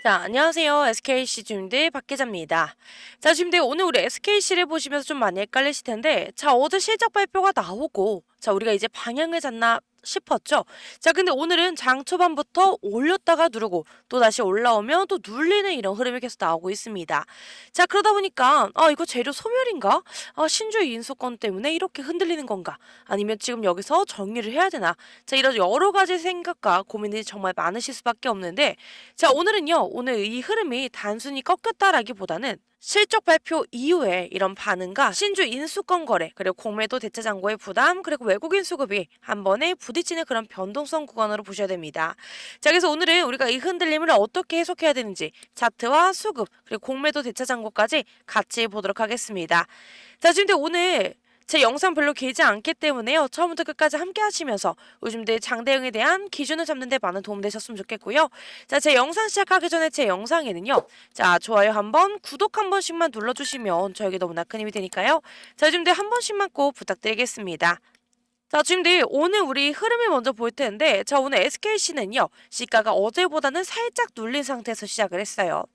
자, 안녕하세요. SKC 주임대 박 기자입니다. 자, 주임대 오늘 우리 SKC를 보시면서 좀 많이 헷갈리실 텐데, 자, 어제 실적 발표가 나오고, 자, 우리가 이제 방향을 잡나 싶었죠? 자, 근데 오늘은 장 초반부터 올렸다가 누르고, 또 다시 올라오면 또 눌리는 이런 흐름이 계속 나오고 있습니다. 자, 그러다 보니까, 이거 재료 소멸인가? 신주의 인수권 때문에 이렇게 흔들리는 건가? 아니면 지금 여기서 정리를 해야 되나? 자, 이런 여러 가지 생각과 고민이 정말 많으실 수밖에 없는데, 자, 오늘은요, 오늘 이 흐름이 단순히 꺾였다라기보다는 실적 발표 이후에 이런 반응과 신주 인수권 거래, 그리고 공매도 대체 잔고의 부담, 그리고 외국인 수급이 한 번에 부딪히는 그런 변동성 구간으로 보셔야 됩니다. 자, 그래서 오늘은 우리가 이 흔들림을 어떻게 해석해야 되는지 차트와 수급, 그리고 공매도 대체 잔고까지 같이 보도록 하겠습니다. 자, 지금 오늘 제 영상 별로 길지 않기 때문에요. 처음부터 끝까지 함께 하시면서 요즘들 장대응에 대한 기준을 잡는 데 많은 도움 되셨으면 좋겠고요. 자, 제 영상 시작하기 전에 제 영상에는요. 자, 좋아요 한번, 구독 한 번씩만 눌러주시면 저에게 너무나 큰 힘이 되니까요. 자, 요즘들 한 번씩만 꼭 부탁드리겠습니다. 자, 지금들 오늘 우리 흐름을 먼저 볼 텐데, 자, 오늘 SKC는요, 시가가 어제보다는 살짝 눌린 상태에서 시작을 했어요.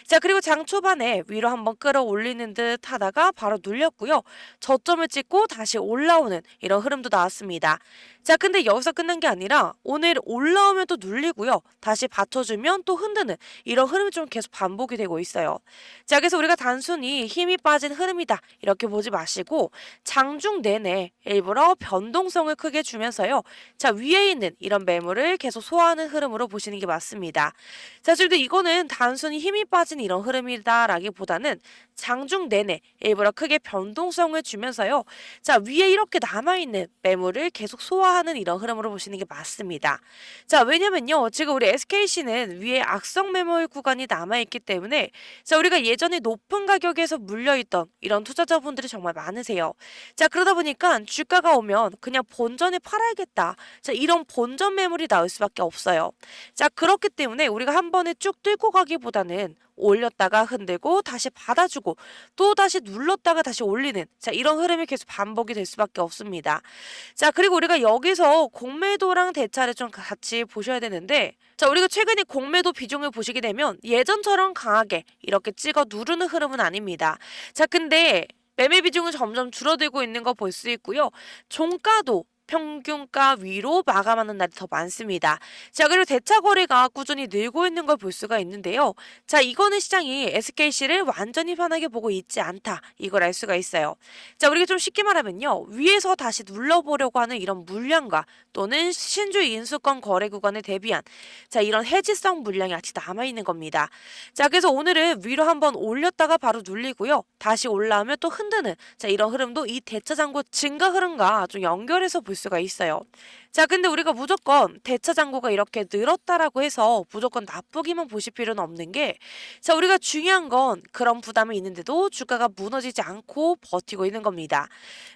자, 그리고 장 초반에 위로 한번 끌어올리는 듯 하다가 바로 눌렸고요. 저점을 찍고 다시 올라오는 이런 흐름도 나왔습니다. 자, 근데 여기서 끝난 게 아니라 오늘 올라오면 또 눌리고요. 다시 받쳐주면 또 흔드는 이런 흐름이 좀 계속 반복이 되고 있어요. 자, 그래서 우리가 단순히 힘이 빠진 흐름이다 이렇게 보지 마시고 장중 내내 일부러 변동성을 크게 주면서요. 자, 위에 있는 이런 매물을 계속 소화하는 흐름으로 보시는 게 맞습니다. 자, 지금 이거는 단순히 힘이 빠진 이런 흐름이다라기보다는 장중 내내 일부러 크게 변동성을 주면서요. 자, 위에 이렇게 남아있는 매물을 계속 소화하는 이런 흐름으로 보시는 게 맞습니다. 자, 왜냐면요. 지금 우리 SKC는 위에 악성 매물 구간이 남아있기 때문에 자, 우리가 예전에 높은 가격에서 물려있던 이런 투자자분들이 정말 많으세요. 자, 그러다 보니까 주가가 오면 그냥 본전에 팔아야겠다. 자, 이런 본전 매물이 나올 수밖에 없어요. 자, 그렇기 때문에 우리가 한 번에 쭉 뚫고 가기보다는 올렸다가 흔들고 다시 받아주고 또 다시 눌렀다가 다시 올리는 자, 이런 흐름이 계속 반복이 될 수밖에 없습니다. 자, 그리고 우리가 여기서 공매도랑 대차를 좀 같이 보셔야 되는데 자, 우리가 최근에 공매도 비중을 보시게 되면 예전처럼 강하게 이렇게 찍어 누르는 흐름은 아닙니다. 자, 근데 매매 비중은 점점 줄어들고 있는 거 볼 수 있고요. 종가도 평균가 위로 마감하는 날이 더 많습니다. 자, 그리고 대차 거래가 꾸준히 늘고 있는 걸 볼 수가 있는데요. 자, 이거는 시장이 SKC를 완전히 편하게 보고 있지 않다. 이걸 알 수가 있어요. 자, 우리가 좀 쉽게 말하면요. 위에서 다시 눌러보려고 하는 이런 물량과 또는 신주 인수권 거래 구간에 대비한 자, 이런 해지성 물량이 아직 남아있는 겁니다. 자, 그래서 오늘은 위로 한번 올렸다가 바로 눌리고요. 다시 올라오면 또 흔드는 자, 이런 흐름도 이 대차 잔고 증가 흐름과 좀 연결해서 볼 수가 있어요. 자, 근데 우리가 무조건 대차 잔고가 이렇게 늘었다라고 해서 무조건 나쁘기만 보실 필요는 없는 게 자, 우리가 중요한 건 그런 부담이 있는데도 주가가 무너지지 않고 버티고 있는 겁니다.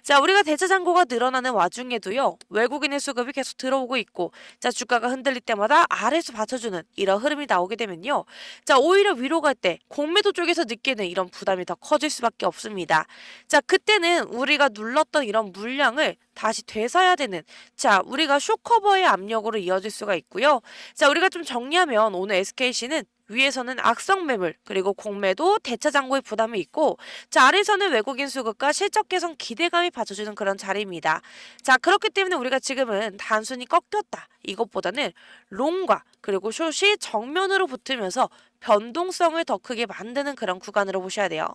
자, 우리가 대차 잔고가 늘어나는 와중에도요. 외국인의 수급이 계속 들어오고 있고 자, 주가가 흔들릴 때마다 아래에서 받쳐주는 이런 흐름이 나오게 되면요. 자, 오히려 위로 갈 때 공매도 쪽에서 느끼는 이런 부담이 더 커질 수밖에 없습니다. 자, 그때는 우리가 눌렀던 이런 물량을 다시 되사야 되는 자, 우리가 쇼커버의 압력으로 이어질 수가 있고요. 자, 우리가 좀 정리하면 오늘 SKC는 위에서는 악성 매물 그리고 공매도 대차 잔고의 부담이 있고 자, 아래에서는 외국인 수급과 실적 개선 기대감이 받쳐주는 그런 자리입니다. 자, 그렇기 때문에 우리가 지금은 단순히 꺾였다 이것보다는 롱과 그리고 숏이 정면으로 붙으면서 변동성을 더 크게 만드는 그런 구간으로 보셔야 돼요.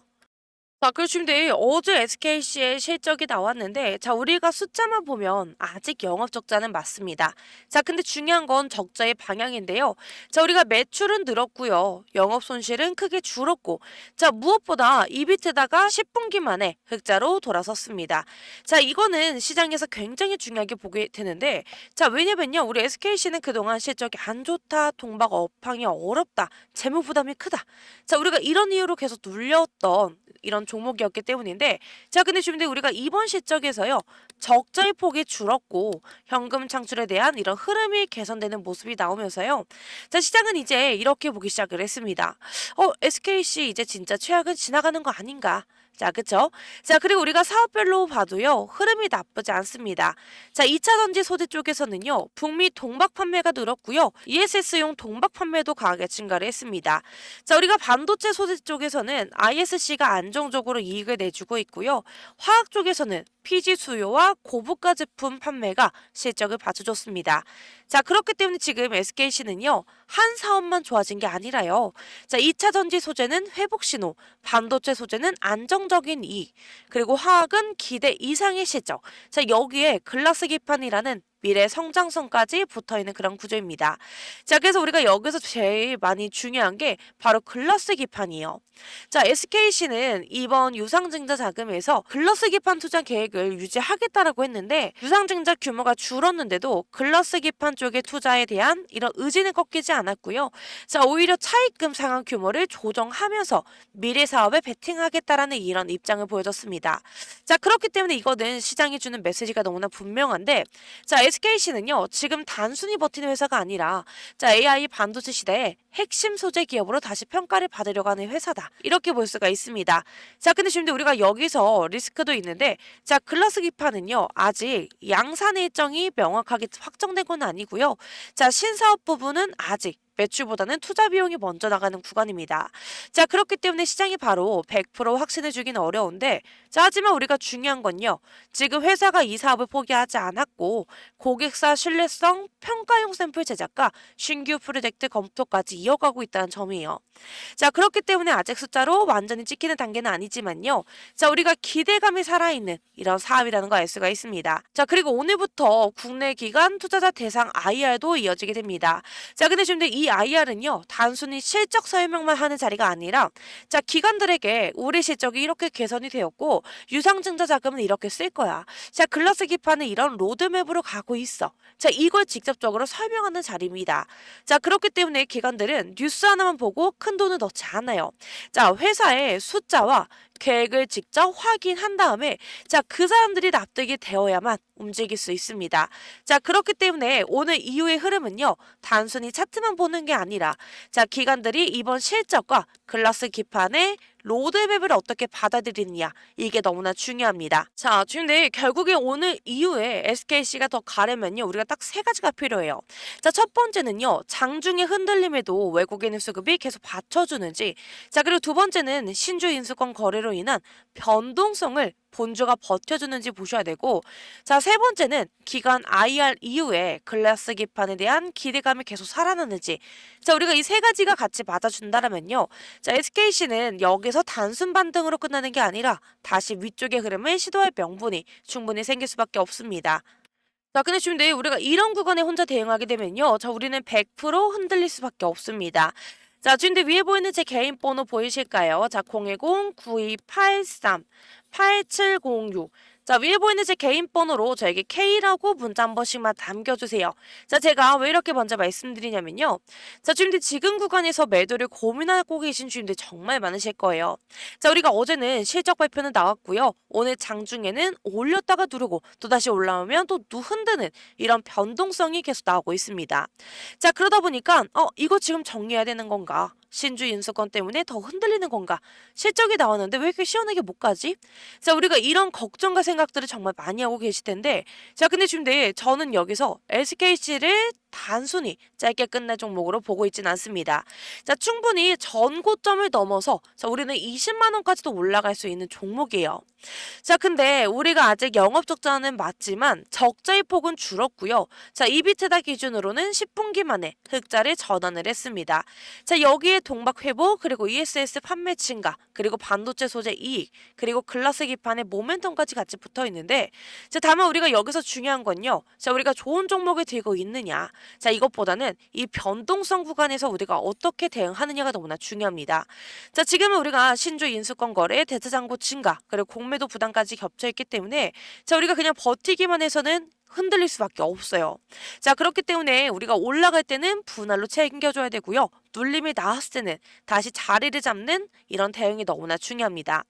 자, 그렇습니다. 어제 SKC의 실적이 나왔는데, 자, 우리가 숫자만 보면 아직 영업 적자는 맞습니다. 자, 근데 중요한 건 적자의 방향인데요. 자, 우리가 매출은 늘었고요. 영업 손실은 크게 줄었고, 자, 무엇보다 이비트다가 10분기 만에 흑자로 돌아섰습니다. 자, 이거는 시장에서 굉장히 중요하게 보게 되는데, 자, 왜냐면요. 우리 SKC는 그동안 실적이 안 좋다, 동박 업황이 어렵다, 재무 부담이 크다. 자, 우리가 이런 이유로 계속 눌렸던 이런 종목이었기 때문인데 자, 근데 지금 우리가 이번 시점에서요 적자의 폭이 줄었고 현금 창출에 대한 이런 흐름이 개선되는 모습이 나오면서요 자, 시장은 이제 이렇게 보기 시작을 했습니다. SKC 이제 진짜 최악은 지나가는 거 아닌가. 자, 그쵸? 자, 그리고 우리가 사업별로 봐도요, 흐름이 나쁘지 않습니다. 자, 2차 전지 소재 쪽에서는요, 북미 동박 판매가 늘었고요, ESS용 동박 판매도 강하게 증가를 했습니다. 자, 우리가 반도체 소재 쪽에서는 ISC가 안정적으로 이익을 내주고 있고요, 화학 쪽에서는 PG 수요와 고부가 제품 판매가 실적을 받쳐줬습니다. 자, 그렇기 때문에 지금 SKC는요, 한 사업만 좋아진 게 아니라요. 자, 2차 전지 소재는 회복 신호, 반도체 소재는 안정적인 이익, 그리고 화학은 기대 이상의 실적. 자, 여기에 글라스 기판이라는 미래 성장성까지 붙어 있는 그런 구조입니다. 자, 그래서 우리가 여기서 제일 많이 중요한 게 바로 글라스 기판이에요. 자, SKC는 이번 유상증자 자금에서 글라스 기판 투자 계획을 유지하겠다라고 했는데 유상증자 규모가 줄었는데도 글라스 기판 쪽의 투자에 대한 이런 의지는 꺾이지 않았고요. 자, 오히려 차입금 상환 규모를 조정하면서 미래 사업에 베팅하겠다라는 이런 입장을 보여줬습니다. 자, 그렇기 때문에 이거는 시장이 주는 메시지가 너무나 분명한데, 자, SKC는요, 지금 단순히 버티는 회사가 아니라, 자, AI 반도체 시대에 핵심 소재 기업으로 다시 평가를 받으려고 하는 회사다. 이렇게 볼 수가 있습니다. 자, 근데 지금 우리가 여기서 리스크도 있는데, 자, 글라스 기판은요, 아직 양산 일정이 명확하게 확정된 건 아니고요. 자, 신사업 부분은 아직 매출보다는 투자 비용이 먼저 나가는 구간입니다. 자, 그렇기 때문에 시장이 바로 100% 확신을 주기는 어려운데, 자, 하지만 우리가 중요한 건요, 지금 회사가 이 사업을 포기하지 않았고, 고객사 신뢰성 평가용 샘플 제작과 신규 프로젝트 검토까지 이어가고 있다는 점이에요. 자, 그렇기 때문에 아직 숫자로 완전히 찍히는 단계는 아니지만요. 자, 우리가 기대감이 살아있는 이런 사업이라는 거 알 수가 있습니다. 자, 그리고 오늘부터 국내 기관 투자자 대상 IR도 이어지게 됩니다. 자, 근데 지금 이 IR은요, 단순히 실적 설명만 하는 자리가 아니라, 자, 기관들에게 우리 실적이 이렇게 개선이 되었고, 유상증자 자금은 이렇게 쓸 거야. 자, 글라스 기판은 이런 로드맵으로 가고 있어. 자, 이걸 직접적으로 설명하는 자리입니다. 자, 그렇기 때문에 기관들은 뉴스 하나만 보고 큰 돈을 넣지 않아요. 자, 회사의 숫자와 계획을 직접 확인한 다음에, 자, 그 사람들이 납득이 되어야만 움직일 수 있습니다. 자, 그렇기 때문에 오늘 이후의 흐름은요, 단순히 차트만 보는 게 아니라, 자, 기관들이 이번 실적과 글라스 기판의 로드맵을 어떻게 받아들이느냐, 이게 너무나 중요합니다. 자, 근데 결국에 오늘 이후에 SKC가 더 가려면요, 우리가 딱 세 가지가 필요해요. 자, 첫 번째는요, 장중의 흔들림에도 외국인의 수급이 계속 받쳐주는지, 자, 그리고 두 번째는 신주 인수권 거래로 인한 변동성을 본주가 버텨주는지 보셔야 되고, 자, 세 번째는 기간 IR 이후에 글라스 기판에 대한 기대감이 계속 살아나는지. 자, 우리가 이 세 가지가 같이 맞아준다라면요, 자, SKC는 여기서 단순 반등으로 끝나는 게 아니라 다시 위쪽의 흐름을 시도할 명분이 충분히 생길 수밖에 없습니다. 자, 근데 지금 내일 우리가 이런 구간에 혼자 대응하게 되면요, 자, 우리는 100% 흔들릴 수밖에 없습니다. 자, 지금 위에 보이는 제 개인 번호 보이실까요? 자, 010-9283-8706. 자, 위에 보이는 제 개인 번호로 저에게 K라고 문자 한 번씩만 남겨주세요. 자, 제가 왜 이렇게 먼저 말씀드리냐면요. 자, 주임들 지금 구간에서 매도를 고민하고 계신 주임들 정말 많으실 거예요. 자, 우리가 어제는 실적 발표는 나왔고요. 오늘 장중에는 올렸다가 누르고 또다시 올라오면 또 흔드는 이런 변동성이 계속 나오고 있습니다. 자, 그러다 보니까 이거 지금 정리해야 되는 건가? 신주 인수권 때문에 더 흔들리는 건가? 실적이 나왔는데 왜 이렇게 시원하게 못 가지? 자, 우리가 이런 걱정과 생각들을 정말 많이 하고 계실 텐데, 자, 근데 지금 저는 여기서 SKC를 단순히 짧게 끝낼 종목으로 보고 있진 않습니다. 자, 충분히 전고점을 넘어서, 자, 우리는 20만 원까지도 올라갈 수 있는 종목이에요. 자, 근데 우리가 아직 영업 적자는 맞지만 적자의 폭은 줄었고요. 자, 이비트다 기준으로는 10분기 만에 흑자를 전환을 했습니다. 자, 여기에 동박 회복, 그리고 ESS 판매 증가, 그리고 반도체 소재 이익, 그리고 글라스 기판의 모멘텀까지 같이 붙어 있는데, 자, 다만 우리가 여기서 중요한 건요, 자, 우리가 좋은 종목을 들고 있느냐, 자, 이것보다는 이 변동성 구간에서 우리가 어떻게 대응하느냐가 너무나 중요합니다. 자, 지금은 우리가 신주 인수권 거래, 대차장고 증가, 그리고 공매도 부담까지 겹쳐 있기 때문에, 자, 우리가 그냥 버티기만 해서는 흔들릴 수밖에 없어요. 자, 그렇기 때문에 우리가 올라갈 때는 분할로 챙겨줘야 되고요. 눌림이 나왔을 때는 다시 자리를 잡는 이런 대응이 너무나 중요합니다.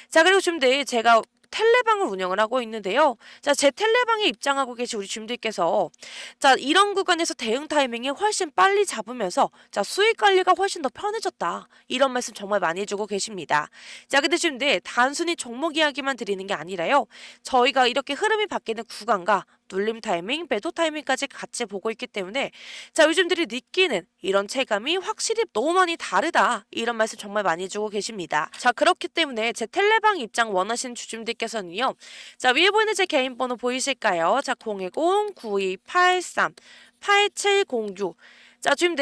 자, 그리고 지금 제가 텔레방을 운영을 하고 있는데요. 자, 제 텔레방에 입장하고 계신 우리 주임들께서, 자, 이런 구간에서 대응 타이밍이 훨씬 빨리 잡으면서 자, 수익 관리가 훨씬 더 편해졌다. 이런 말씀 정말 많이 해주고 계십니다. 자, 근데 지금 단순히 종목 이야기만 드리는 게 아니라요. 저희가 이렇게 흐름이 바뀌는 구간과 눌림 타이밍, 매도 타이밍까지 같이 보고 있기 때문에 자, 요즘들이 느끼는 이런 체감이 확실히 너무 많이 다르다. 이런 말씀 정말 많이 해주고 계십니다. 자, 그렇기 때문에 제 텔레방 입장 원하시는 주주님들께서는요. 자, 위에 보이는 제 개인 번호 보이실까요? 자, 010-9283-8706. 자, 지금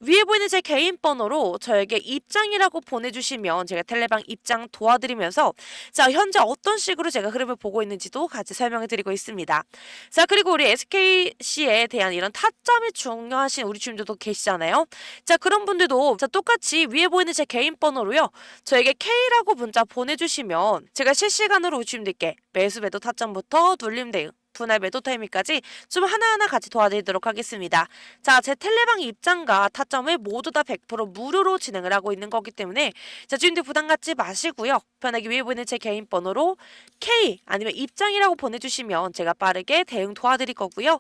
위에 보이는 제 개인 번호로 저에게 입장이라고 보내주시면 제가 텔레방 입장 도와드리면서 자, 현재 어떤 식으로 제가 흐름을 보고 있는지도 같이 설명해 드리고 있습니다. 자, 그리고 우리 SKC에 대한 이런 타점이 중요하신 우리 주님들도 계시잖아요. 자, 그런 분들도 자, 똑같이 위에 보이는 제 개인 번호로요. 저에게 K라고 문자 보내주시면 제가 실시간으로 우리 주님들께 매수 매도 타점부터 눌림 대응 분할 매도 타이밍까지 좀 하나하나 같이 도와드리도록 하겠습니다. 자, 제 텔레방 입장과 타점을 모두 다 100% 무료로 진행을 하고 있는 거기 때문에 자, 주인들 부담 갖지 마시고요. 편하게 위에 보이는 제 개인 번호로 K 아니면 입장이라고 보내주시면 제가 빠르게 대응 도와드릴 거고요.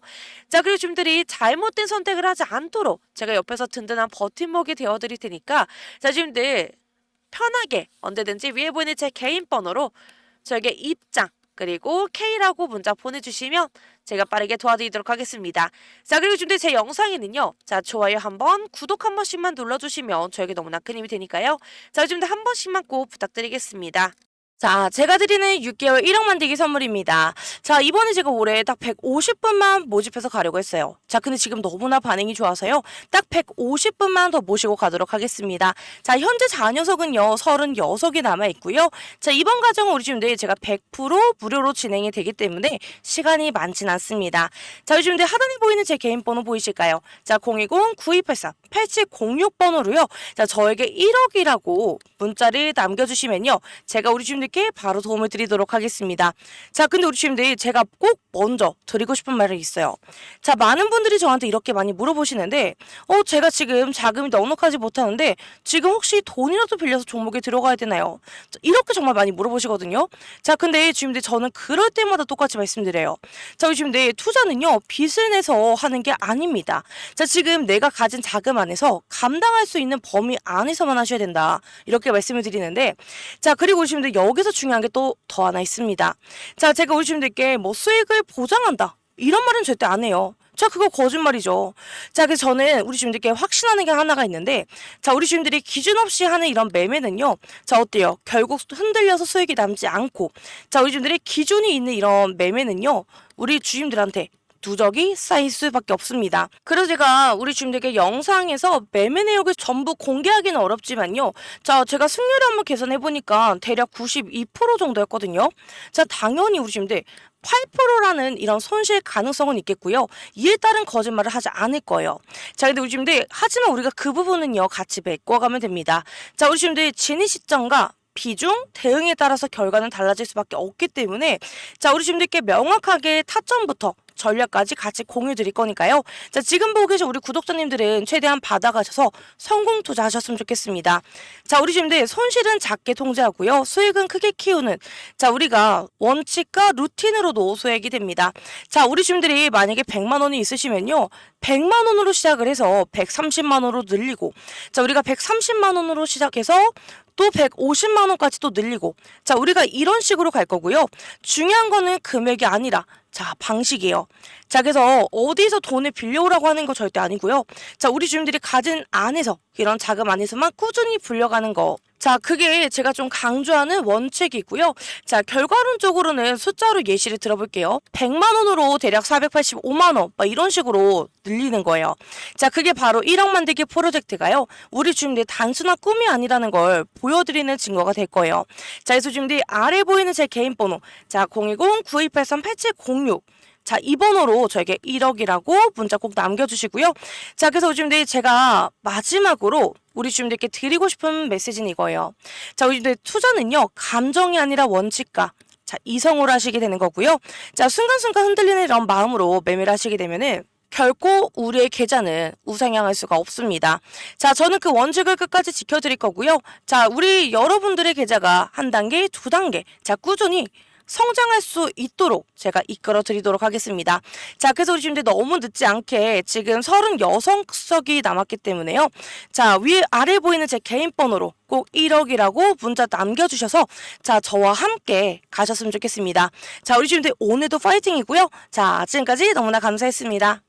자, 그리고 주인들이 잘못된 선택을 하지 않도록 제가 옆에서 든든한 버팀목이 되어드릴 테니까 자, 주인들 편하게 언제든지 위에 보이는 제 개인 번호로 저에게 입장 그리고 K라고 문자 보내주시면 제가 빠르게 도와드리도록 하겠습니다. 자, 그리고 지금 제 영상에는요. 자, 좋아요 한번, 구독 한 번씩만 눌러주시면 저에게 너무나 큰 힘이 되니까요. 자, 지금 한 번씩만 꼭 부탁드리겠습니다. 자, 제가 드리는 6개월 1억 만들기 선물입니다. 자, 이번에 제가 올해 딱 150분만 모집해서 가려고 했어요. 자, 근데 지금 너무나 반응이 좋아서요. 딱 150분만 더 모시고 가도록 하겠습니다. 자, 현재 자녀석은요. 36이 남아있고요. 자, 이번 과정은 우리 지금 제가 100% 무료로 진행이 되기 때문에 시간이 많진 않습니다. 자, 요즘 하단에 보이는 제 개인 번호 보이실까요? 자, 010-9283-8706번호로요. 자, 저에게 1억이라고 문자를 남겨주시면요. 제가 우리 주님들께 바로 도움을 드리도록 하겠습니다. 자, 근데 우리 주님들 제가 꼭 먼저 드리고 싶은 말이 있어요. 자, 많은 분들이 저한테 이렇게 많이 물어보시는데 제가 지금 자금이 넉넉하지 못하는데 지금 혹시 돈이라도 빌려서 종목에 들어가야 되나요? 이렇게 정말 많이 물어보시거든요. 자, 근데 주님들 저는 그럴 때마다 똑같이 말씀드려요. 자, 우리 주님들 투자는요. 빚을 내서 하는 게 아닙니다. 자, 지금 내가 가진 자금 안에서 감당할 수 있는 범위 안에서만 하셔야 된다. 이렇게 말씀을 드리는데 자, 그리고 우리 주님들 여기서 중요한 게 또 더 하나 있습니다. 자, 제가 우리 주님들께 뭐 수익을 보장한다. 이런 말은 절대 안 해요. 자, 그거 거짓말이죠. 자, 그래서 저는 우리 주님들께 확신하는 게 하나가 있는데 자, 우리 주님들이 기준 없이 하는 이런 매매는요. 자, 어때요? 결국 흔들려서 수익이 남지 않고 자, 우리 주님들이 기준이 있는 이런 매매는요. 우리 주님들한테 누적이 쌓일 수밖에 없습니다. 그래서 제가 우리 주님들께 영상에서 매매 내역을 전부 공개하기는 어렵지만요. 자, 제가 승률을 한번 계산해보니까 대략 92% 정도였거든요. 자, 당연히 우리 주님들 8%라는 이런 손실 가능성은 있겠고요. 이에 따른 거짓말을 하지 않을 거예요. 자, 근데 우리 주님들 하지만 우리가 그 부분은요. 같이 메꿔가면 됩니다. 자, 우리 주님들 진입 시점과 비중, 대응에 따라서 결과는 달라질 수밖에 없기 때문에 자, 우리 주님들께 명확하게 타점부터 전략까지 같이 공유 드릴 거니까요. 자, 지금 보고 계신 우리 구독자님들은 최대한 받아가셔서 성공 투자하셨으면 좋겠습니다. 자, 우리 주님들 손실은 작게 통제하고요. 수익은 크게 키우는 자, 우리가 원칙과 루틴으로도 소액이 됩니다. 자, 우리 주님들이 만약에 100만 원이 있으시면요. 100만 원으로 시작을 해서 130만 원으로 늘리고 자, 우리가 130만 원으로 시작해서 또 150만 원까지 또 늘리고 자, 우리가 이런 식으로 갈 거고요. 중요한 거는 금액이 아니라 자, 방식이에요. 자, 그래서 어디서 돈을 빌려오라고 하는 거 절대 아니고요. 자, 우리 주님들이 가진 안에서 이런 자금 안에서만 꾸준히 불려가는 거. 자, 그게 제가 좀 강조하는 원칙이고요. 자, 결과론적으로는 숫자로 예시를 들어볼게요. 100만 원으로 대략 485만 원, 막 이런 식으로 늘리는 거예요. 자, 그게 바로 1억 만들기 프로젝트가요. 우리 주님들 단순한 꿈이 아니라는 걸 보여드리는 증거가 될 거예요. 자, 그래서 주님들 아래 보이는 제 개인 번호. 자, 010-9283-8706. 자, 이 번호로 저에게 1억이라고 문자 꼭 남겨주시고요. 자, 그래서 주님들 제가 마지막으로 우리 주님들께 드리고 싶은 메시지는 이거예요. 자, 우리 주님들 투자는요. 감정이 아니라 원칙과 자, 이성으로 하시게 되는 거고요. 자, 순간순간 흔들리는 이런 마음으로 매매를 하시게 되면은 결코 우리의 계좌는 우상향할 수가 없습니다. 자, 저는 그 원칙을 끝까지 지켜드릴 거고요. 자, 우리 여러분들의 계좌가 한 단계, 두 단계, 자, 꾸준히 성장할 수 있도록 제가 이끌어 드리도록 하겠습니다. 자, 그래서 우리 지금 너무 늦지 않게 지금 36석이 남았기 때문에요. 자, 아래 보이는 제 개인 번호로 꼭 1억이라고 문자 남겨주셔서 자, 저와 함께 가셨으면 좋겠습니다. 자, 우리 지금 오늘도 파이팅이고요. 자, 지금까지 너무나 감사했습니다.